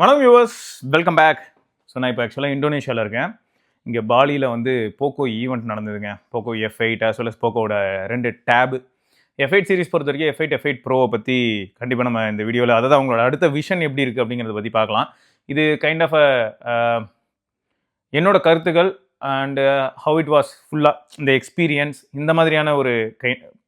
வணக்கம் viewers, welcome back. So நான் இப்போ ஆக்சுவலாக இந்தோனேஷியாவில் இருக்கேன். இங்கே பாலியில் வந்து போக்கோ ஈவெண்ட் நடந்ததுங்க. Poco F8 as well as போக்கோட 2 டேப். F8 சீரிஸ் பொறுத்த வரைக்கும் F8 ப்ரோவை பற்றி கண்டிப்பாக நம்ம இந்த வீடியோவில், அதாவது அவங்களோட அடுத்த விஷன் எப்படி இருக்குது அப்படிங்கிறத பற்றி பார்க்கலாம். இது கைண்ட் ஆஃப் என்னோட கருத்துக்கள் அண்டு ஹவு இட் வாஸ் ஃபுல்லாக இந்த எக்ஸ்பீரியன்ஸ், இந்த மாதிரியான ஒரு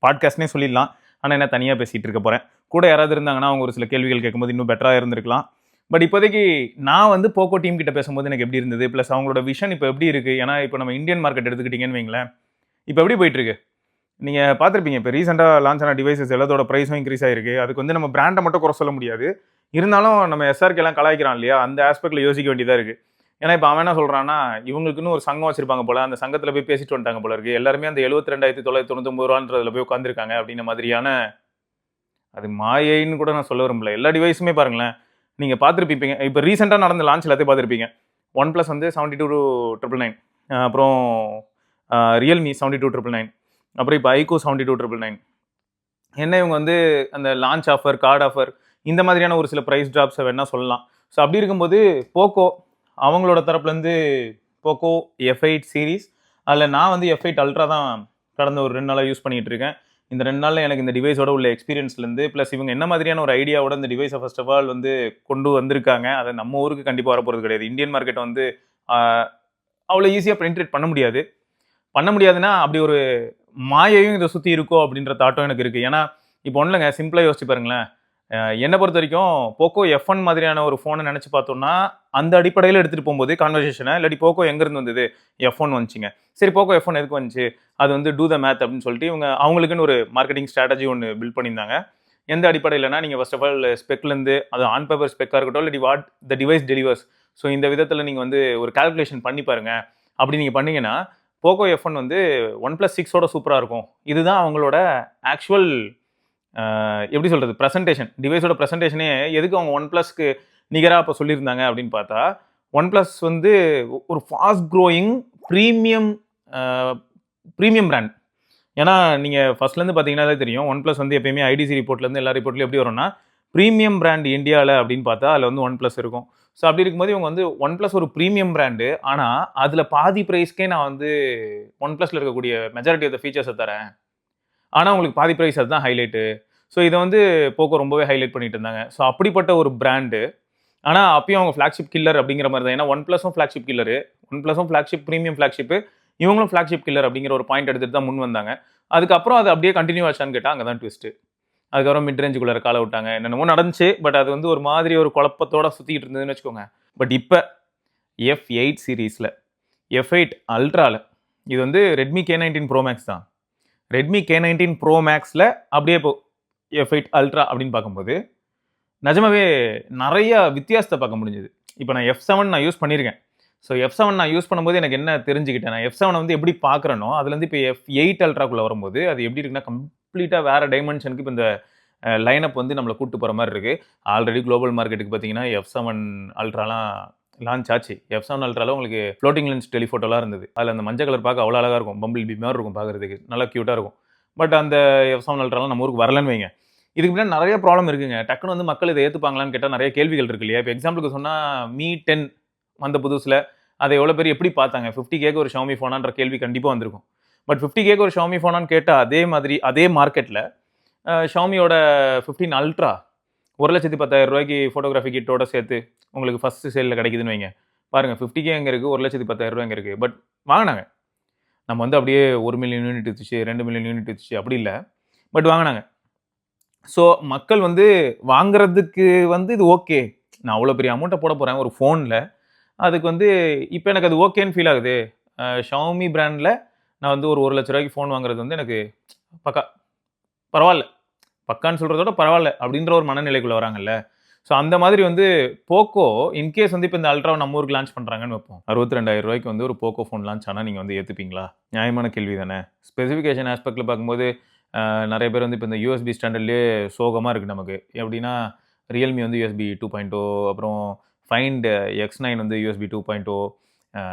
பாட்காஸ்ட்னே சொல்லிடலாம். ஆனால் என்ன தனியாக பேசிகிட்டு இருக்க போகிறேன். கூட யாராவது இருந்தாங்கன்னா அவங்க ஒரு சில கேள்விகள் கேட்கும்போது இன்னும் பெட்டராக இருந்திருக்கலாம். பட் இப்போதைக்கு நான் வந்து போக்கோ டீம் கிட்ட பேசும்போது எனக்கு எப்படி இருந்தது, ப்ளஸ் அவங்களோட விஷன் இப்போ எப்படி இருக்குது. ஏன்னா இப்போ நம்ம இந்தியன் மார்க்கெட் எடுத்துக்கிட்டிங்கன்னு வைங்களேன், இப்போ எப்படி போயிட்டுருக்கு நீங்கள் பார்த்துருப்பீங்க. இப்போ ரீசெண்டாக லான்ச் ஆன டிவைசஸ் எல்லாத்தோட ப்ரைஸும் இன்க்ரீஸ் ஆகிருக்கு. அதுக்கு வந்து நம்ம பிராண்டை மட்டும் குறை சொல்ல முடியாது. இருந்தாலும் நம்ம எஸ்ஆர்கேலாம் கலாய்க்கிறான் இல்லையா, அந்த ஆஸ்பெக்டில் யோசிக்க வேண்டியதாக இருக்குது. ஏன்னா இப்போ அவன் என்ன சொல்கிறான்னா, இவங்களுக்குன்னு ஒரு சங்கம் வச்சிருப்பாங்க போல, அந்த சங்கத்தில் போய் பேசிட்டு வந்துட்டாங்க போல இருக்குது. எல்லாருமே அந்த 72,999 உட்காந்துருக்காங்க அப்படின்ற மாதிரியான, அது மாயைன்னு கூட நான் சொல்ல விரும்பல. எல்லா டிவைஸுமே பாருங்களேன், நீங்கள் பார்த்துருப்பீங்க. இப்போ ரீசெண்டாக நடந்த லான்ச் எல்லாத்தையும் பார்த்துருப்பீங்க. ஒன் ப்ளஸ் வந்து 72,999, அப்புறம் ரியல்மி 72,999, அப்புறம் இப்போ ஐகோ 72,999. என்ன இவங்க வந்து அந்த லான்ச் ஆஃபர், கார்டு ஆஃபர், இந்த மாதிரியான ஒரு சில ப்ரைஸ் ட்ராப்ஸை வேணால் சொல்லலாம். ஸோ அப்படி இருக்கும்போது போக்கோ அவங்களோட தரப்புலேருந்து போக்கோ F8 சீரீஸ், அதில் நான் வந்து F8 அல்ட்ரா தான் கடந்த ஒரு 2 நாளாக யூஸ் பண்ணிகிட்டு இருக்கேன். இந்த 2 நாளில் எனக்கு இந்த டிவைஸோட உள்ள எக்ஸ்பீரியன்ஸ்லேருந்து, ப்ளஸ் இவங்க என்ன மாதிரியான ஒரு ஐடியாவோட இந்த டிவைஸை ஃபர்ஸ்ட் ஆஃப் ஆல் வந்து கொண்டு வந்திருக்காங்க, அதை நம்ம ஊருக்கு கண்டிப்பாக வரப்போகிறது கிடையாது. இந்தியன் மார்க்கெட்டை வந்து அவ்வளோ ஈஸியாக பெனிட்ரேட் பண்ண முடியாது. பண்ண முடியாதுன்னா அப்படி ஒரு மாயையும் இதை சுற்றி இருக்கோ அப்படின்ற தாட்டும் எனக்கு இருக்குது. ஏன்னா இப்போ ஒன்றும் இல்லைங்க, சிம்பிளாக யோசிச்சு பாருங்களேன். என்னை பொறுத்த வரைக்கும் போக்கோ F1 மாதிரியான ஒரு ஃபோனை நினச்சி பார்த்தோம்னா, அந்த அடிப்படையில் எடுத்துகிட்டு போகும்போது கான்வர்சேஷனை, இல்லாட்டி போக்கோ எங்கேருந்து வந்தது, F1 வந்துச்சுங்க. சரி, போக்கோ F1 எதுக்கு வந்துச்சு, அது வந்து டூ த மேத் அப்படின்னு சொல்லிட்டு இவங்க அவங்களுக்குன்னு ஒரு மார்க்கெட்டிங் ஸ்ட்ராட்டஜி ஒன்று பில்ட் பண்ணியிருந்தாங்க. எந்த அடிப்படையில்னா, நீங்கள் ஃபர்ஸ்ட் ஆஃப் ஆல் ஸ்பெக்லேருந்து, அது ஆன் பேப்பர் ஸ்பெக்காக இருக்கட்டும், இல்லாட்டி what the device delivers, so இந்த விதத்தில் நீங்கள் வந்து ஒரு கால்குலேஷன் பண்ணி பாருங்கள். அப்படி நீங்கள் பண்ணிங்கன்னா போக்கோ F1 வந்து OnePlus 6ஓட சூப்பராக இருக்கும். இதுதான் அவங்களோட ஆக்சுவல் எப்படி சொல்கிறது, ப்ரெசன்டேஷன், டிவைஸோட ப்ரெசன்டேஷனே. எதுக்கு அவங்க OnePlusக்கு நிகராக இப்போ சொல்லியிருந்தாங்க அப்படின்னு பார்த்தா, OnePlus வந்து ஒரு ஃபாஸ்ட் க்ரோயிங் ப்ரீமியம் பிராண்ட். ஏன்னா நீங்கள் ஃபர்ஸ்ட்லேருந்து பார்த்தீங்கன்னா தெரியும், OnePlus வந்து எப்பயுமே ஐடிசி ரிப்போர்ட்லேருந்து எல்லா ரிப்போர்ட்லையும் எப்படி வரும்னா, ப்ரீமியம் பிராண்ட் இந்தியாவில் அப்படின்னு பார்த்தா அதில் வந்து OnePlus இருக்கும். ஸோ அப்படி இருக்கும்போது இவங்க வந்து OnePlus ஒரு ப்ரீமியம் பிராண்டு, ஆனால் அதில் பாதி ப்ரைஸ்க்கே நான் வந்து OnePlusல இருக்கக்கூடிய மெஜாரிட்டி ஆஃப் த ஃபீச்சர்ஸை தரேன், ஆனால் உங்களுக்கு பாதி ப்ரைஸ் அதுதான் ஹைலைட்டு. ஸோ இதை வந்து போக்கோ ரொம்பவே ஹைலைட் பண்ணிட்டு இருந்தாங்க. ஸோ அப்படிப்பட்ட ஒரு பிராண்டு, ஆனால் அப்பயும் அவங்க ஃப்ளாக்ஷிப் கில்லர் அப்படிங்கிற மாதிரி தான். ஏன்னா OnePlusம் flagship killer, OnePlusம் flagship premium flagship, இவங்களும் ஃப்ளாக்ஷிப் கில்லர் அப்படிங்கிற ஒரு பாயிண்ட் எடுத்துகிட்டு தான் முன் வந்தாங்க. அதுக்கப்புறம் அது அப்படியே கண்டினியூ ஆச்சான்னு கேட்டால் அங்கே தான் ட்விஸ்ட்டு. அதுக்கப்புறம் மிட் ரேஞ்சுக்குள்ளே காலை விட்டாங்க, என்னென்னமோ நடந்துச்சு. பட் அது வந்து ஒரு மாதிரி ஒரு குழப்பத்தோட சுற்றிக்கிட்டு இருந்ததுன்னு வச்சுக்கோங்க. பட் இப்போ F8 சீரீஸில், F8 அல்ட்ராவில், இது வந்து ரெட்மி K19 Pro Max தான். ரெட்மி K19 Pro Maxல அப்படியே இப்போ F8 அல்ட்ரா அப்படின்னு பார்க்கும்போது நிஜமாவே நிறைய வித்தியாசத்தை பார்க்க முடிஞ்சுது. இப்போ நான் F7 நான் யூஸ் பண்ணியிருக்கேன். ஸோ F7 நான் யூஸ் பண்ணும்போது எனக்கு என்ன தெரிஞ்சுக்கிட்டேன், நான் F7 வந்து எப்படி பார்க்குறேனோ அதுலேருந்து இப்போ F8 அல்ட்ராக்குள்ளே வரும்போது அது எப்படி இருக்குன்னா, கம்ப்ளீட்டாக வேறு டைமென்ஷனுக்கு இப்போ இந்த லைனப் வந்து நம்மளை கூப்பிட்டு போகிற மாதிரி இருக்குது. ஆல்ரெடி குளோபல் மார்க்கெட்டுக்கு பார்த்தீங்கன்னா F7 அல்ட்ராலாம் லான்ச் ஆச்சு. F7 அல்ட்ராவில் உங்களுக்கு ஃப்ளோட்டிங் லென்ஸ் டெலிஃபோட்டோலாம் இருந்தது. அதில் அந்த மஞ்சள் கலர் பார்க்க அவ்வளோ அழகாக இருக்கும், பம்பிள் பி மாதிரி இருக்கும் பார்க்குறதுக்கு, நல்லா க்யூட்டாக இருக்கும். பட் அந்த F7 அல்ட்ராலாம் நம்ம ஊருக்கு வரலன்னு வைங்க. இதுக்கு முன்னாடி நிறைய ப்ராப்ளம் இருக்குங்க. டக்குன்னு வந்து மக்கள் இதை ஏற்றுப்பாங்களான்னு கேட்டால் நிறைய கேள்விகள் இருக்கு இல்லையா. இப்போ எக்ஸாம்பிளுக்கு சொன்னால் Mi 10 வந்த புதுசில் அதை எவ்வளோ பேர் எப்படி பார்த்தாங்க, 50Kக்கு ஒரு Xiaomi ஃபோனான்ற கேள்வி கண்டிப்பாக வந்திருக்கும். பட் 50Kக்கு ஒரு Xiaomi ஃபோனான்னு கேட்டால் அதே மாதிரி அதே மார்க்கெட்டில் Xiaomiயோட 15 அல்ட்ரா 1,10,000 ஃபோட்டோகிராஃபி கிட்டோட சேர்த்து உங்களுக்கு ஃபஸ்ட்டு சேலில் கிடைக்குதுன்னு வைங்க. பாருங்கள், 50K எங்கே இருக்குது, 1,10,000 எங்கே இருக்குது. பட் வாங்கினாங்க. நம்ம வந்து அப்படியே 1 மில்லியன் யூனிட் வித்துச்சு, 2 மில்லியன் யூனிட் வித்துச்சு அப்படி இல்லை. பட் வாங்கினாங்க. ஸோ மக்கள் வந்து வாங்குறதுக்கு வந்து இது ஓகே, நான் அவ்வளோ பெரிய அமௌண்ட்டை போட போகிறேன் ஒரு ஃபோனில், அதுக்கு வந்து இப்போ எனக்கு அது ஓகேன்னு ஃபீல் ஆகுது. Xiaomi பிராண்டில் நான் வந்து ஒரு 1,00,000 ஃபோன் வாங்குறது வந்து எனக்கு பக்கா பரவாயில்ல, பக்கான்னு சொல்கிறத விட பரவாயில்ல அப்படின்ற ஒரு மனநிலைக்குள்ளே வராங்கல்ல. ஸோ அந்த மாதிரி வந்து போக்கோ இன்கேஸ் வந்து இப்போ இந்த அல்ட்ராவை நம்ம ஊருக்கு லான்ச் பண்ணுறாங்கன்னு வைப்போம், 62,000 வந்து ஒரு போக்கோ ஃபோன் லான்ச் ஆனால் நீங்கள் வந்து ஏற்றுப்பீங்களா? நியாயமான கேள்வி தானே. ஸ்பெசிஃபிகேஷன் ஆஸ்பெக்டில் பார்க்கும்போது நிறைய பேர் வந்து இப்போ இந்த யூஎஸ்பி ஸ்டாண்டர்ட்லேயே சோகமாக இருக்குது நமக்கு. எப்படின்னா, ரியல்மி வந்து USB 2.0, அப்புறம் ஃபைண்ட் X9 வந்து USB 2.0,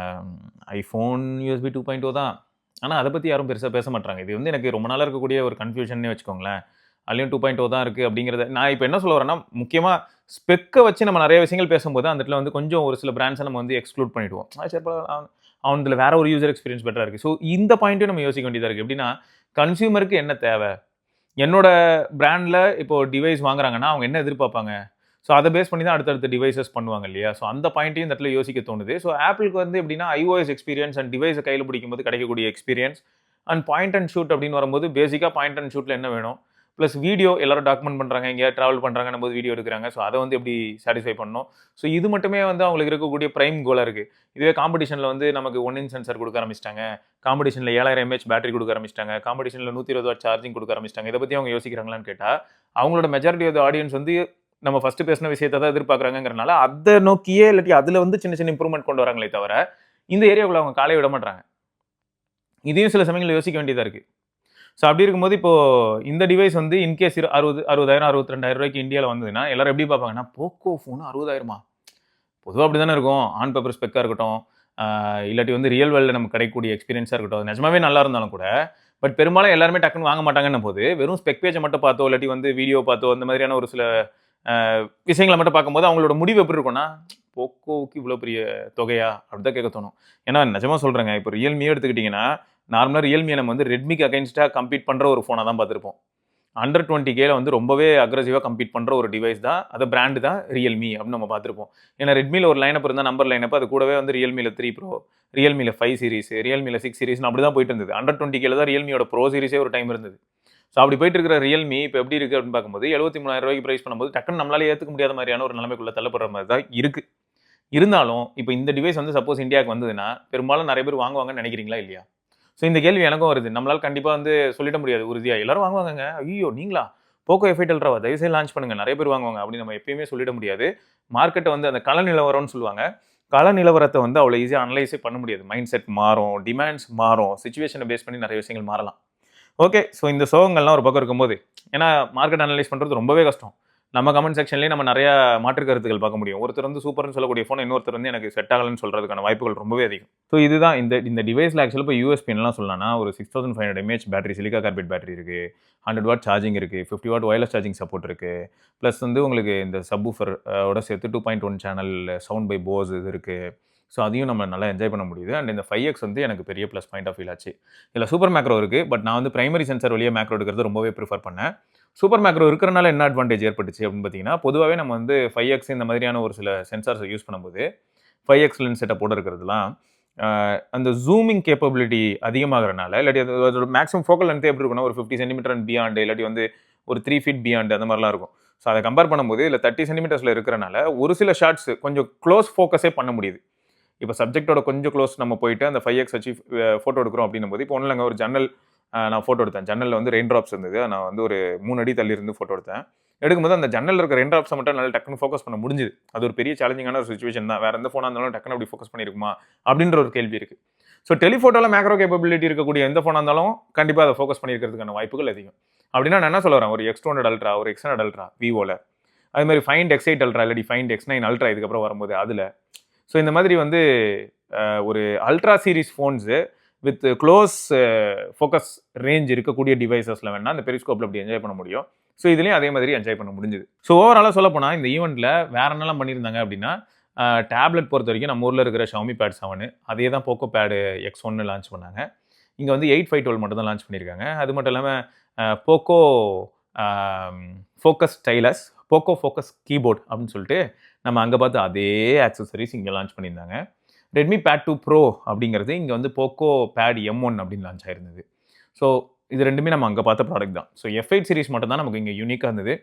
ஐஃபோன் USB 2.0 தான். ஆனால் அதை பற்றி யாரும் பெருசாக பேச மாட்டாங்க. இது வந்து எனக்கு ரொம்ப நாளாக இருக்கக்கூடிய ஒரு கன்ஃபியூஷன்னே வச்சுக்கோங்களேன். அதுலேயும் 2.0 தான் இருக்குது அப்படிங்கிறத நான் இப்போ என்ன சொல்ல வரேன்னா, முக்கியமாக ஸ்பெக்கை வச்சு நம்ம நிறைய விஷயங்கள் பேசும்போது அந்த இடத்துல வந்து கொஞ்சம் ஒரு சில பிராண்ட்ஸை நம்ம வந்து எக்ஸ்க்ளூட் பண்ணிவிடுவோம். சரி அவனுல வேற ஒரு யூசர் எக்ஸ்பீரியன்ஸ் பெட்டராக இருக்குது. ஸோ இந்த பாயிண்ட்டையும் நம்ம யோசிக்க வேண்டியதாக இருக்குது. எப்படின்னா கன்சியூமருக்கு என்ன தேவை, என்னோட பிராண்டில் இப்போ டிவைஸ் வாங்குறாங்கன்னா அவங்க என்ன எதிர்பார்ப்பாங்க, ஸோ அதை பேஸ் பண்ணி தான் அடுத்தடுத்த டிவைசஸ் பண்ணுவாங்க இல்லையா. ஸோ அந்த பாயிண்ட்டையும் இந்த இடத்துல யோசிக்க தோணுது. ஸோ ஆப்பிளுக்கு வந்து எப்படின்னா iOS எக்ஸ்பீரியன்ஸ் அண்ட் டிவைஸை கையில் பிடிக்கும்போது கிடைக்கக்கூடிய experience and point and shoot அப்படின்னு வரும்போது பேசிக்காக பாயிண்ட் அண்ட் ஷூட்டில் என்ன வேணும், ப்ளஸ் வீடியோ எல்லாரும் டாக்குமெண்ட் பண்ணுறாங்க, எங்கேயா ட்ராவல் பண்ணுறாங்கன்னு போது வீடியோ எடுக்கிறாங்க. ஸோ அதை வந்து எப்படி சாட்டிஸ்ஃபை பண்ணணும். ஸோ இது மட்டுமே வந்து அவங்களுக்கு இருக்கக்கூடிய பிரைம் கோலாக இருக்குது. இதுவே காம்படிஷனில் வந்து நமக்கு 1 இன்ச் சென்சர் கொடுக்க ஆரம்பிச்சிட்டாங்க, காம்படிஷனில் 7000 mAh பேட்டரி கொடுக்க ஆரம்பிச்சிட்டாங்க, காம்படிஷனில் 120 வாட் சார்ஜிங் கொடுக்க ஆரம்பிச்சிட்டாங்க. இதை பற்றி அவங்க யோசிக்கிறாங்களான்னு கேட்டால் அவங்களோட மெஜாரிட்டி ஆஃப் ஆடியன்ஸ் வந்து நம்ம ஃபர்ஸ்ட் பேசின விஷயத்தை தான் எதிர்பார்க்குறாங்கிறனால அதை நோக்கியே இல்லாட்டி அதில் வந்து சின்ன சின்ன இம்ப்ரூவ்மெண்ட் கொண்டு வராங்களே தவிர இந்த ஏரியாவுக்குள்ள அவங்க காலையை விட மாட்டாங்க. இதையும் சில சமயங்களில் யோசிக்க வேண்டியதாக இருக்குது. ஸோ அப்படி இருக்கும்போது இப்போ இந்த டிவைஸ் வந்து இன்கேஸ் 60,000 62,000 ரூபாய்க்கு இந்தியாவில் வந்ததுன்னா எல்லாரும் எப்படி பார்ப்பாங்கன்னா, போக்கோ ஃபோன் 60,000 பொதுவாக அப்படி தானே இருக்கும். ஆன் பேப்பர் ஸ்பெக்காக இருக்கட்டும், இல்லாட்டி வந்து ரியல் வேர்ல்டில் நமக்கு கிடைக்கக்கூடிய எக்ஸ்பீரியன்ஸாக இருக்கட்டும், அது நிஜமாவே நல்லா இருந்தாலும் கூட பட் பெரும்பாலும் எல்லாருமே டக்குன்னு வாங்க மாட்டாங்கன்னு போது வெறும் ஸ்பெக் பேஜை மட்டும் பார்த்தோ இல்லாட்டி வந்து வீடியோ பார்த்தோ அந்த மாதிரியான ஒரு சில விஷயங்களை மட்டும் பார்க்கும்போது அவங்களோட முடிவு எப்படி இருக்கும்னா, போக்கோவுக்கு இவ்வளோ பெரிய தொகையா அப்படி தான் கேட்க தோணும். ஏன்னா நிஜமாக சொல்கிறேங்க, இப்போ ரியல்மியே எடுத்துக்கிட்டிங்கன்னா நார்மலாக ரியல்மியை நம்ம வந்து ரெட்மிக்கு அகைன்ஸ்டாக கம்பீட் பண்ணுற ஒரு ஃபோனை தான் பார்த்துருப்போம். அண்டர் 20Kல வந்து ரொம்பவே அக்ரெசிவாக கம்பீட் பண்ணுற ஒரு டிவைஸ் தான், அது பிராண்டு தான் ரியல்மி அப்படின்னு நம்ம பார்த்துருப்போம். ஏன்னா ரெட்மியில் ஒரு லைனப் இருந்தால் நம்பர் லைனப், அது கூடவே வந்து ரியல்மியில் 3 ப்ரோ, ரியல்மியில் 5 சீரிஸ், ரியல்மியில் 6 சீரிஸ்னு அப்படி தான் போயிட்டு இருந்தது. அண்டர் 20Kல தான் ரியல்மியோட ப்ரோ சீரிஸே ஒரு டைம் இருந்தது. ஸோ அப்படி போயிட்டு இருக்கிற ரியல்மி இப்போ எப்படி இருக்குது அப்படின்னு பார்க்கும்போது 73,000 ரூபாய்க்கு ப்ரைஸ் பண்ணும்போது டக்குன்னு நம்மளால ஏற்றுக்க முடியாத மாதிரியான ஒரு நிலைமைக்குள்ள தள்ளப்படுற மாதிரி தான் இருக்குது. இருந்தாலும் இப்போ இந்த டிவைஸ் வந்து சப்போஸ் இந்தியாவுக்கு வந்ததுன்னா பெரும்பாலும் நிறைய பேர் வாங்குவாங்கன்னு நினைக்கிறீங்களா இல்லையா? ஸோ இந்த கேள்வி எனக்கும் வருது. நம்மளால கண்டிப்பாக வந்து சொல்லிட முடியாது உறுதியாக எல்லாரும் வாங்குவாங்க. ஐயோ நீங்களா போக்கோ F8 அல்ட்ராவா தயவுசெய்து லான்ச் பண்ணுங்க, நிறைய பேர் வாங்குவாங்க அப்படின்னு நம்ம எப்பயுமே சொல்லிட முடியாது. மார்க்கெட்டை வந்து அந்த கள நிலவரம்னு சொல்லுவாங்க. கள நிலவரத்தை வந்து அவ்வளோ ஈஸியாக அனலைஸே பண்ண முடியாது. மைண்ட் செட் மாறும், டிமாண்ட்ஸ் மாறும், சிச்சுவேஷனை பேஸ் பண்ணி நிறைய விஷயங்கள் மாறலாம். ஓகே, ஸோ இந்த சோகங்கள்லாம் ஒரு பக்கம் இருக்கும்போது ஏன்னா மார்க்கெட் அனலைஸ் பண்ணுறது ரொம்பவே கஷ்டம். நம்ம கமெண்ட் செக்ஷன்லேயே நம்ம நிறைய மாற்று கருத்துக்கள் பார்க்க முடியும். ஒருத்தர் வந்து சூப்பர்னு சொல்லக்கூடிய ஃபோன் இன்னொருத்தர் வந்து எனக்கு செட் ஆகலன்னு சொல்கிறதுக்கான வாய்ப்புகள் ரொம்பவே அதிகம். ஸோ இதுதான் இந்த டிவைஸில் ஆக்சுவலாக இப்போ யூஎஸ்பின்லாம் சொல்லலாம்னா ஒரு 6500 mAh battery, silicon carbon battery இருக்குது, 100 வாட் சார்ஜிங் இருக்குது, 50 வாட் ஒயர்லெஸ் சார்ஜிங் சப்போர்ட் இருக்குது, ப்ளஸ் வந்து உங்களுக்கு இந்த சப்வூஃபர் ஓட சேர்த்து 2.1 சேனல் சவுண்ட் பை போஸ் இது இருக்குது. ஸோ அதையும் நம்ம நல்லா என்ஜாய் பண்ண முடியுது. அண்ட் இந்த 5X வந்து எனக்கு பெரிய ப்ளஸ் பாயிண்ட் ஆஃப் ஃபீல் ஆச்சு. இதில் சூப்பர் மேக்ரோ இருக்குது, பட் நான் வந்து பிரைமரி சென்சார் வழியாக மேக்ரோ எடுக்கிறது ரொம்பவே ப்ரிஃபர் பண்ணேன். சூப்பர் மேக்ரோ இருக்கிறனால என்ன அட்வான்டேஜ் ஏற்பட்டுச்சு அப்படின்னு பார்த்தீங்கன்னா, பொதுவாகவே நம்ம வந்து 5X இந்த மாதிரியான ஒரு சில சென்சார்ஸை யூஸ் பண்ணும்போது 5X லென்ஸ் செட்டப்போட இருக்கிறதுலாம் அந்த ஜூமிங் கேப்பபிலிட்டி அதிகமாகறனால இல்லாட்டி அதோட மேக்ஸிமம் ஃபோக்கல் லென்த் எப்படி இருக்குன்னா ஒரு 50 சென்டிமீட்டர் அண்ட் பியாண்ட் இல்லாட்டி வந்து ஒரு 3 ஃபீட் பியாண்ட் அந்த மாதிரிலாம் இருக்கும். ஸோ அதை கம்பேர் பண்ணும்போது இதில் 30 சென்டிமீட்டர்ஸில் இருக்கிறனால ஒரு சில ஷார்ட்ஸ் கொஞ்சம் க்ளோஸ் ஃபோக்கஸே பண்ண முடியுது. இப்போ சப்ஜெக்டோட கொஞ்சம் க்ளோஸ் நம்ம போயிட்டு அந்த 5X வச்சு ஃபோட்டோ எடுக்கிறோம் அப்படின்னும் போது இப்போ ஒன்றும் இல்லைங்க, ஒரு ஜன்னல் நான் ஃபோட்டோ எடுத்தேன். ஜன்னலில் வந்து ரெயின் ட்ராப்ஸ் இருந்தது. நான் வந்து ஒரு 3 அடி தள்ளி இருந்து ஃபோட்டோ எடுத்தேன். எடுக்கும்போது அந்த ஜன்னலில் இருக்கிற ரெயின் ட்ராப்ஸை மட்டும் நல்லா டக்குன்னு ஃபோக்கஸ் பண்ண முடிஞ்சுது. அது ஒரு பெரிய சேலஞ்சிங்கான ஒரு சுச்சுவேஷன் தான். வேற எந்த ஃபோனாக இருந்தாலும் டக்குன்னு அப்படி ஃபோக்கஸ் பண்ணியிருக்குமா அப்படின்ற ஒரு கேள்வி இருக்குது. ஸோ டெலிஃபோட்டோவில் மேக்ரோ கேப்பபிலிட்டி இருக்கக்கூடிய எந்த ஃபோனாக இருந்தாலும் கண்டிப்பாக அதை ஃபோக்கஸ் பண்ணியிருக்கிறதுக்கான வாய்ப்புகள் அதிகம். அப்படின்னா நான் என்ன சொல்ல வரேன், ஒரு X200 அல்ட்ரா, ஒரு X100 அல்ட்ரா விவோவில், அது மாதிரி ஃபைண்ட் X8 அல்ட்ரா இல்லாட்டி ஃபைண்ட் X9 அல்ட்ரா இதுக்கப்புறம் வரும்போது அதில். ஸோ இந்த மாதிரி வந்து ஒரு ultra series phones with close focus range இருக்கக்கூடிய டிவைசஸில் வேணால் அந்த பெரிஸ்கோப்பில் அப்படி என்ஜாய் பண்ண முடியும். ஸோ இதுலேயும் அதே மாதிரி என்ஜாய் பண்ண முடிஞ்சுது. ஸோ ஓவராலாக சொல்ல போனால் இந்த ஈவெண்ட்டில் வேறு என்னெல்லாம் பண்ணியிருந்தாங்க அப்படின்னா, டேப்லெட் பொறுத்த வரைக்கும் நம்ம ஊரில் இருக்கிற Xiaomi Pad 7 அதே தான் போக்கோ பேடு X1 லான்ச் பண்ணாங்க. இங்கே வந்து 8512 மட்டும் தான் லான்ச் பண்ணியிருக்காங்க. அது மட்டும் இல்லாமல் Poco focus stylus, Poco focus keyboard அப்படின்னு சொல்லிட்டு நம்ம அங்கே பார்த்து அதே ஆக்சசரிஸ் இங்கே லான்ச் பண்ணியிருந்தாங்க. ரெட்மி பேட் 2 ப்ரோ அப்படிங்கிறது இங்கே வந்து போக்கோ பேட் M1 அப்படின்னு லான்ச் ஆயிருந்தது. ஸோ இது ரெண்டுமே நம்ம அங்கே பார்த்த ப்ராடக்ட் தான். ஸோ F8 சீரிஸ் மட்டும் தான் நமக்கு இங்கே யூனிக்காக இருந்தது.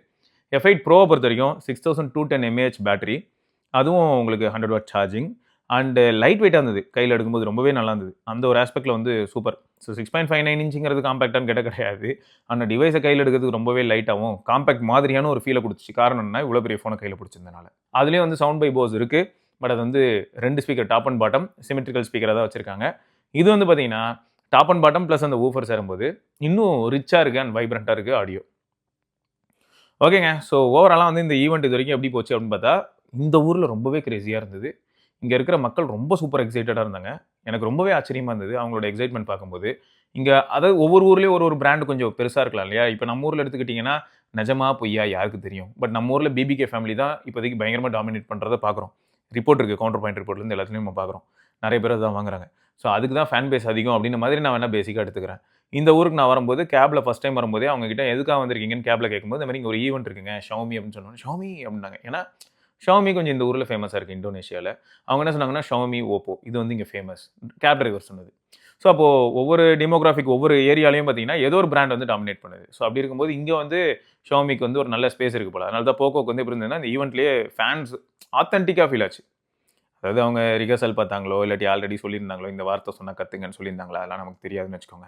F8 ப்ரோவை பொறுத்த வரைக்கும் 6210 mAh பேட்டரி, அதுவும் உங்களுக்கு 100 வாட் சார்ஜிங் அண்ட் லைட் வெயிட்டாக இருந்தது. கையில் எடுக்கும்போது ரொம்பவே நல்லா இருந்தது. அந்த ஒரு ஆஸ்பெக்டில் வந்து சூப்பர். ஸோ 6.59 இன்ச்சுங்கிறது காம்பேக்டான்னு கேட்டால் கிடையாது. அந்த டிவைஸை கையில் எடுக்கிறதுக்கு ரொம்பவே லைட்டாகவும் காம்பேக்ட் மாதிரியான ஒரு ஃபீலை கொடுத்துச்சு. காரணம் என்ன, இவ்வளோ பெரிய ஃபோனை கையில் பிடிச்சிருந்தனால. அதுலேயும் வந்து சவுண்ட் பை போஸ் இருக்குது. பட் அது வந்து 2 speaker top and bottom symmetrical ஸ்பீக்கராக தான் வச்சுருக்காங்க. இது வந்து பார்த்தீங்கன்னா டாப் அண்ட் பாட்டம் ப்ளஸ் அந்த ஊஃபர் சேரும்போது இன்னும் ரிச்சாக இருக்குது அண்ட் வைப்ரண்ட்டாக இருக்குது ஆடியோ. ஓகேங்க. ஸோ ஓவராலாக வந்து இந்த ஈவெண்ட் இது வரைக்கும் எப்படி போச்சு அப்படின்னு பார்த்தா, இந்த ஊரில் ரொம்பவே கிரேசியாக இருந்தது. இங்கே இருக்கிற மக்கள் ரொம்ப சூப்பர் எக்ஸைட்டடாக இருந்தாங்க. எனக்கு ரொம்பவே ஆச்சரியமாக இருந்தது அவங்களோட எக்ஸைட்மெண்ட் பார்க்கும்போது. இங்கே அதாவது ஒவ்வொரு ஊர்லேயும் ஒரு பிராண்டு கொஞ்சம் பெருசாக இருக்கலாம் இல்லையா? இப்போ நம்ம ஊரில் எடுத்துக்கிட்டிங்கன்னா நிஜமா பொய்யா யாருக்கு தெரியும்? பட் நம்ம ஊரில் பிபிகே ஃபேமிலி தான் இப்போதைக்கு பயங்கரமாக டாமினேட் பண்ணுறத பார்க்குறோம். ரிப்போர்ட் இருக்குது, கவுண்டர் பாயிண்ட் ரிப்போர்ட்லேருந்து எல்லாத்துலேயும் நம்ம பார்க்குறோம். நிறைய பேர் அதான் வாங்குறாங்க. ஸோ அதுக்கு தான் ஃபேன் பேஸ் அதிகம் அப்படின்ற மாதிரி நான் வேணா பேசிக்காக எடுத்துக்கிறேன். இந்த ஊருக்கு நான் வரும்போது கேப்ல ஃபர்ஸ்ட் டைம் வரும்போதே அவங்க கிட்ட எதுக்காக வந்திருக்கீங்கன்னு கேப்ல கேட்கும்போது இந்த மாதிரி இங்கே ஒரு ஈவெண்ட் இருக்குங்க ஷவுமி அப்படின்னு சொன்னோம். ஷவுமி அப்படின்னாங்க. ஏன்னா ஷவுமி கொஞ்சம் இந்த ஊரில் ஃபேமஸாக இருக்குது இந்தோனேஷியாவில். அவங்க என்ன சொன்னாங்கன்னா ஷவுமி, ஓப்போ இது வந்து இங்கே ஃபேமஸ். கேப் டிரைவர் சொன்னது. ஸோ அப்போது ஒவ்வொரு டெமோகிராஃபிக் ஒவ்வொரு ஏரியாலையும் பார்த்தீங்கன்னா ஏதோ ஒரு பிராண்ட் வந்து டாமினேட் பண்ணுது. ஸோ அப்படி இருக்கும்போது இங்கே வந்து ஷவுமிக்கு வந்து ஒரு நல்ல ஸ்பேஸ் இருக்குது போல. அதனால தான் போக்கோக்கு வந்து எப்படி இருந்ததுன்னா இந்த ஈவெண்ட்லேயே ஃபேன்ஸ் ஆத்தென்டிக்காக ஃபீல் ஆச்சு. அதாவது அவங்க ரிஹர்சல் பார்த்தாங்களோ இல்லாட்டி ஆல்ரெடி சொல்லியிருந்தாங்களோ இந்த வார்த்தை சொன்னால் கற்றுங்கன்னு சொல்லியிருந்தாங்களா அதெல்லாம் நமக்கு தெரியாதுன்னு வச்சுக்கோங்க.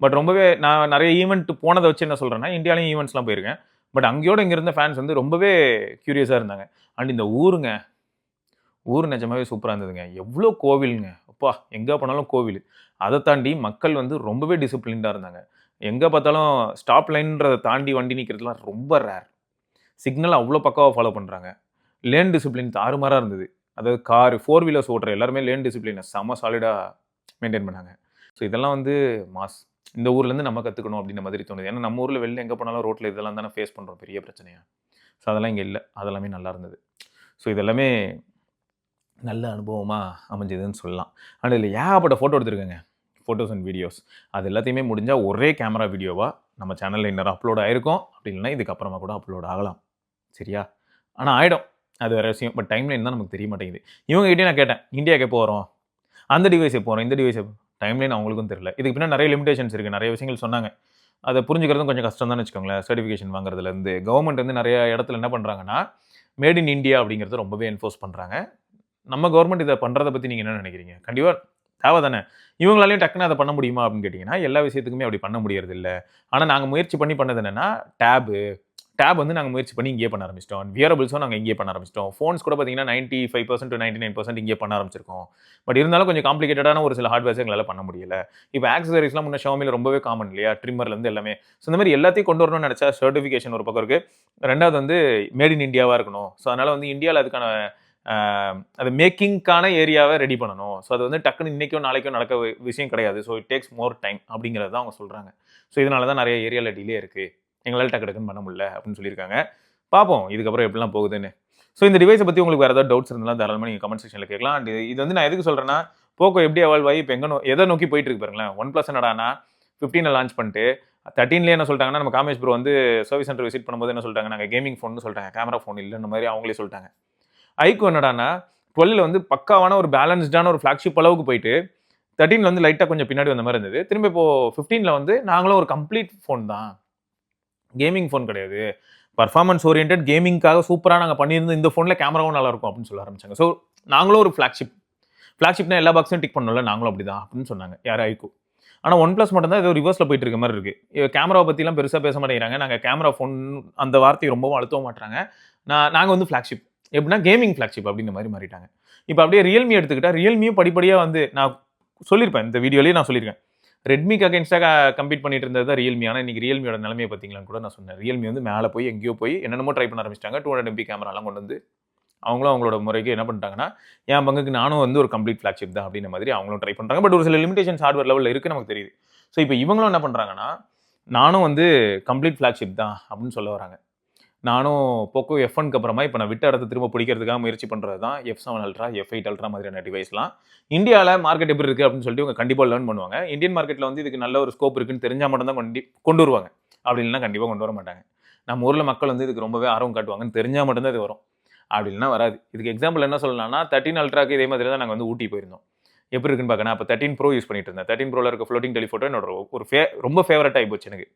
பட் ரொம்பவே நான் நிறைய ஈவெண்ட் போனதை வச்சு என்ன சொல்கிறேன்னா இந்தியாலையும் ஈவெண்ட்ஸ்லாம் போயிருக்கேன். பட் அங்கேயோட இங்கே இருந்த ஃபேன்ஸ் வந்து ரொம்பவே க்யூரியஸாக இருந்தாங்க. அண்ட் இந்த ஊருங்க, ஊர் நிஜமாவே சூப்பராக இருந்ததுங்க. எவ்வளோ கோவிலுங்க. அப்பா! எங்கே போனாலும் கோவில். அதை தாண்டி மக்கள் வந்து ரொம்பவே டிசிப்ளின்டாக இருந்தாங்க. எங்கே பார்த்தாலும் ஸ்டாப் லைன்றதை தாண்டி வண்டி நிற்கிறதுலாம் ரொம்ப ரேர். சிக்னல் அவ்வளோ பக்காவாக ஃபாலோ பண்ணுறாங்க. லேன் டிசிப்ளின் தாறுமாறாக இருந்தது. அதாவது கார், 4 வீலர்ஸ் ஓட்டுற எல்லாருமே லேன் டிசிப்ளினை செம்ம சாலிடாக மெயின்டைன் பண்ணாங்க. ஸோ இதெல்லாம் வந்து மாஸ். இந்த ஊர்லேருந்து நம்ம கற்றுக்கணும் அப்படின்ற மாதிரி தோணுது. ஏன்னா நம்ம ஊரில் வெளில எங்கே போனாலும் ரோட்டில் இதெல்லாம் தானே ஃபேஸ் பண்ணுறோம் பெரிய பிரச்சனையா. ஸோ அதெல்லாம் இங்கே இல்லை. அதெல்லாமே நல்லா இருந்தது. ஸோ இதெல்லாமே நல்ல அனுபவமாக அமைஞ்சதுன்னு சொல்லலாம். அண்ட் இதில் ஏகப்பட்ட ஃபோட்டோ எடுத்துருக்கேங்க. Photos and videos. அது எல்லாத்தையுமே முடிஞ்சால் ஒரே கேமரா வீடியோவாக நம்ம சேனலில் இன்னும் அப்லோட் ஆகிருக்கும். அப்படி இல்லைன்னா இதுக்கப்புறமா கூட அப்லோட் ஆகலாம். சரியா? ஆனால் ஆகிடும். அது வேறு விஷயம். பட் டைம்லைன் தான் நமக்கு தெரிய மாட்டேங்குது. இவங்ககிட்டே நான் கேட்டேன், இந்தியாவுக்கு எப்போ வரும்? அந்த டிவைஸ் எப்போ வரும்? இந்த டிவைஸ் எப்போ? டைம்லைன் அவங்களுக்கும் தெரியல. இதுக்கு பின்னாடி நிறைய லிமிடேஷன்ஸ் இருக்குது. நிறைய விஷயங்கள் சொன்னாங்க. அதை புரிஞ்சுக்கிறதும் கொஞ்சம் கஷ்டம் தான் வச்சுக்கோங்களேன். சர்டிஃபிகேஷன் வாங்குறதுலேருந்து கவர்மெண்ட் வந்து நிறைய இடத்துல என்ன பண்ணுறாங்கன்னா மேட் இன் இந்தியா அப்படிங்கிறது ரொம்பவே என்ஃபோர்ஸ் பண்ணுறாங்க. நம்ம கவர்மெண்ட் இதை பண்ணுறதை பற்றி நீங்கள் என்ன நினைக்கிறீங்க? கண்டிப்பாக தேவை தானே. இவங்களாலையும் டக்குன்னு அதை பண்ண முடியுமா அப்படின்னு கேட்டிங்கன்னா எல்லா விஷயத்துக்குமே அப்படி பண்ண முடியறது இல்லை. ஆனால் நாங்கள் முயற்சி பண்ணது என்னென்னா டேப் வந்து நாங்கள் முயற்சி பண்ணி இங்கே பண்ண ஆரம்பிச்சிட்டோம். வியரபிள்ஸும் நாங்கள் இங்கே பண்ண ஆரம்பிச்சிட்டோம். ஃபோன்ஸ் கூட பார்த்தீங்கன்னா 95% to 99% இங்கே பண்ண ஆரம்பிச்சிருக்கோம். பட் இருந்தாலும் கொஞ்சம் காம்ப்ளிகேட்டடான ஒரு சில ஹார்ட்வேர்ஸ் எங்களால் பண்ண முடியல. இப்போ ஆக்சசரிஸ்லாம் முன்னே ஷாமியில் ரொம்பவே காமன் இல்லையா? ட்ரிம்மர்லேருந்து எல்லாமே. ஸோ இந்த மாதிரி எல்லாத்தையும் கொண்டு வரணும்னு நினச்சா சர்டிஃபிகேஷன் ஒரு பக்கம் இருக்குது. ரெண்டாவது வந்து மேட் இன் இந்தியாவாக இருக்கணும். ஸோ அதனால் வந்து இந்தியாவில் அதுக்கான அது மேக்கிங்கான ஏரியாவை ரெடி பண்ணணும். ஸோ அது வந்து டக்குன்னு இன்றைக்கும் நாளைக்கும் நடக்க விஷயம் கிடையாது. So it takes more time அப்படிங்கிறது தான் அவங்க சொல்கிறாங்க. ஸோ இதனால தான் நிறைய ஏரியாவில் டிலே இருக்குது. எங்களால் டக்குன்னு பண்ண முடியல அப்படின்னு சொல்லியிருக்காங்க. பார்ப்போம் இதுக்கப்புறம் எப்படிலாம் போகுதுன்னு. ஸோ இந்த டிவைஸை பற்றி உங்களுக்கு வேறு ஏதாவது டவுட்ஸ் இருந்தாலும் தாராளமாக நீங்கள் கமெண்ட் செக்ஷனில் கேட்கலாம். அண்ட் இது வந்து நான் எதுக்கு சொல்கிறேன்னா போக்கோ எப்படி எவால்வ் ஆகி இப்போ எதை நோக்கி போயிட்டு இருக்கு பாருங்களேன். OnePlus என்னடானா 15 லான்ச் பண்ணிட்டு 13லேயே என்ன சொல்லிட்டாங்கன்னா நம்ம காமேஷ் ப்ரோ வந்து சர்வீஸ் சென்டர் விசிட் பண்ணும்போது என்ன சொல்லிட்டாங்க, நாங்கள் கேமிங் ஃபோன் சொல்லிட்டாங்க, கேமரா ஃபோன் இல்லைன்ற மாதிரி அவங்களே சொல்லிட்டாங்க. ஐக்கோ என்னடானா 12 வந்து பக்காவான ஒரு பேலன்ஸ்டான ஒரு ஃப்ளாக்ஷிப் அளவுக்கு போயிட்டு 13 வந்து லைட்டாக கொஞ்சம் பின்னாடி வந்த மாதிரி இருந்தது. திரும்ப இப்போ 15 வந்து நாங்களும் ஒரு கம்ப்ளீட் ஃபோன் தான், கேமிங் ஃபோன் கிடையாது, பர்ஃபார்மன்ஸ் ஓரியன்ட் கேமிங்காக சூப்பராக நாங்கள் பண்ணியிருந்த இந்த ஃபோனில் கேமராவும் நல்லா இருக்கும் அப்படின்னு சொல்ல ஆரம்பிச்சாங்க. ஸோ நாங்களும் ஒரு ஃப்ளாக்ஷிப்னா எல்லா பாக்ஸையும் டிக் பண்ணல, நாங்களும் அப்படி தான் அப்படின்னு சொன்னாங்க யார் ஐக்கோ. ஆனால் OnePlus மட்டும் தான் ஏதோ ரிவர்ஸில் போயிட்டு இருக்க மாதிரி இருக்குது. கேமராவை பற்றிலாம் பெருசாக பேச மாட்டேங்கிறாங்க. நாங்கள் கேமரா ஃபோன் அந்த வார்த்தையை ரொம்பவும் அழுத்தவும் மாட்டுறாங்க. நாங்கள் வந்து ஃப்ளாக்ஷிப் எப்படின்னா கேமிங் ஃப்ளாக்ஷிப் அப்படின்ற மாதிரி மாறிட்டாங்க. இப்போ அப்படியே ரியல்மி எடுத்துக்கிட்டா ரியல்மியும் படிப்படியாக வந்து நான் சொல்லியிருப்பேன், இந்த வீடியோலேயே நான் சொல்லியிருக்கேன், ரெட்மிக்கு அகேன்ஸ்டாக கம்பீட் பண்ணிட்டு இருந்தது தான் ரியல்மி. ஆனால் இன்றைக்கி ரியல்மியோட நிலைமையை பார்த்தீங்களான்னு கூட நான் சொன்னேன். ரியல்மி வந்து மேலே போய் எங்கேயோ போய் என்னென்னமோ ட்ரை பண்ண ஆரம்பிச்சிட்டாங்க. 200 MP கேமராலாம் கொண்டு வந்து அவங்களும் அவங்களோட முறைக்கு என்ன பண்ணிட்டாங்கன்னா என் பங்குக்கு நானும் வந்து ஒரு கம்ப்ளீட் ஃப்ளாக்ஷிப் தான் அப்படின்ற மாதிரி அவங்களும் ட்ரை பண்ணுறாங்க. பட் ஒரு சில லிமிடேஷன்ஸ் ஹார்ட்வேர் லெவலில் இருக்குது நமக்கு தெரியுது. ஸோ இப்போ இவங்களும் என்ன பண்ணுறாங்கன்னா நானும் வந்து கம்ப்ளீட் ஃப்ளாக்ஷிப் தான் அப்படின்னு சொல்ல வராங்க. நானும் போக்கோ F1க்கு அப்புறமா இப்போ நான் விட்ட இடத்த திரும்ப பிடிக்கிறதுக்காக முயற்சி பண்ணுறது தான் F7 Ultra, F8 Ultra மாதிரியான டிவைஸ்லாம். இந்தியாவில் மார்க்கெட் எப்படி இருக்குது அப்படின்னு சொல்லிட்டு இவங்க கண்டிப்பாக லேர்ன் பண்ணுவாங்க. இந்தியன் மார்க்கெட்டில் வந்து இதுக்கு நல்ல ஒரு ஸ்கோப் இருக்குன்னு தெரிஞ்சால் மட்டும் தான் கொண்டு வருவாங்க. அப்படி இல்லைன்னா கண்டிப்பாக கொண்டு வர மாட்டாங்க. நம்ம ஊரில் மக்கள் வந்து இதுக்கு ரொம்பவே ஆர்வம் காட்டுவாங்கன்னு தெரிஞ்சால் மட்டும்தான் இது வரும். அப்படி இல்லைன்னா வராது. இதுக்கு எக்ஸாம்பிள் என்ன சொல்லலாம்னா 13 Ultraக்கு இதே மாதிரி தான் நாங்கள் வந்து ஊட்டி போயிருந்தோம். எப்படி இருக்குன்னு பார்க்கணும். அப்போ 13 Pro யூஸ் பண்ணிட்டு இருந்தேன். 13 Proவில் இருக்க ஃப்ளோட்டிங் டெலிஃபோட்டோ என்னோட ஒரு ரொம்ப ஃபேவரட் ஆகி போச்சு எனக்கு.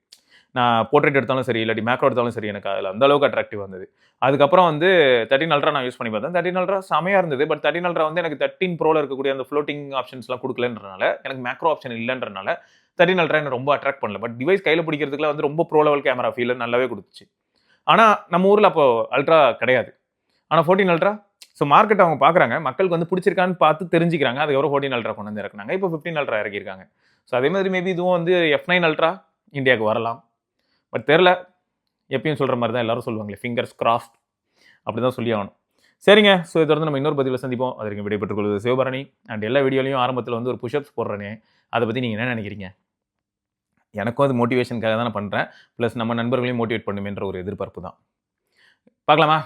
நான் போர்ட்ரேட் எடுத்தாலும் சரி இல்லாட்டி மேக்ரோ எடுத்தாலும் சரி எனக்கு அதில் அந்த அளவுக்கு அட்ராக்டிவ் வந்தது. அதுக்கப்புறம் வந்து 13 Ultra நான் யூஸ் பண்ணி பார்த்தேன். 13 Ultra செமையாக இருந்தது. பட் 13 Ultra வந்து எனக்கு 13 Proவில் இருக்கக்கூடிய அந்த ஃப்ளோட்டிங் ஆப்ஷன்ஸ்லாம் கொடுக்கலன்றனால, எனக்கு மேக்ரோ ஆப்ஷன் இல்லைன்றனால 13 Ultra என்ன ரொம்ப அட்ராக்ட் பண்ணல. பட் டிவைஸ் கையில் பிடிக்கிறதுக்குலாம் வந்து ரொம்ப ப்ரோ லெவல் கேமரா ஃபீல் நல்லாவே கொடுத்துச்சு. ஆனால் நம்ம ஊரில் அப்போ அல்ட்ரா கிடையாது. ஆனால் 14 Ultra ஸோ மார்க்கெட் அவங்க பார்க்குறாங்க, மக்களுக்கு வந்து பிடிச்சிருக்கான்னு பார்த்து தெரிஞ்சுக்கிறாங்க. அதுக்கப்புறம் 14 Ultra கொண்டு வந்து இறக்குனாங்க. இப்போ 15 Ultra இறக்கியிருக்காங்க. ஸோ அதே மாதிரி மேபி இதுவும் வந்து F9 Ultra இந்தியாவுக்கு வரலாம். பட் தெரில, எப்பயும் சொல்கிற மாதிரி தான் எல்லாரும் சொல்லுவாங்களே, ஃபிங்கர்ஸ் கிராஸ்ட் அப்படி தான் சொல்லி ஆகணும். சரிங்க, ஸோ இதை வந்து நம்ம இன்னொரு பதிவில் சந்திப்போம். அதற்கு விடைபெற்றுக் கொள்வது சிவபரணி. அண்ட் எல்லா வீடியோலையும் ஆரம்பத்தில் வந்து ஒரு புஷ்அப்ஸ் போடுறேனே, அதை பற்றி நீங்கள் என்ன நினைக்கிறீங்க? எனக்கும் அது மோட்டிவேஷனுக்காக தான் நான் பண்றேன். பிளஸ் நம்ம நண்பர்களையும் மோட்டிவேட் பண்ணுமேன்ற ஒரு எதிர்பார்ப்பு தான். பார்க்கலாமா?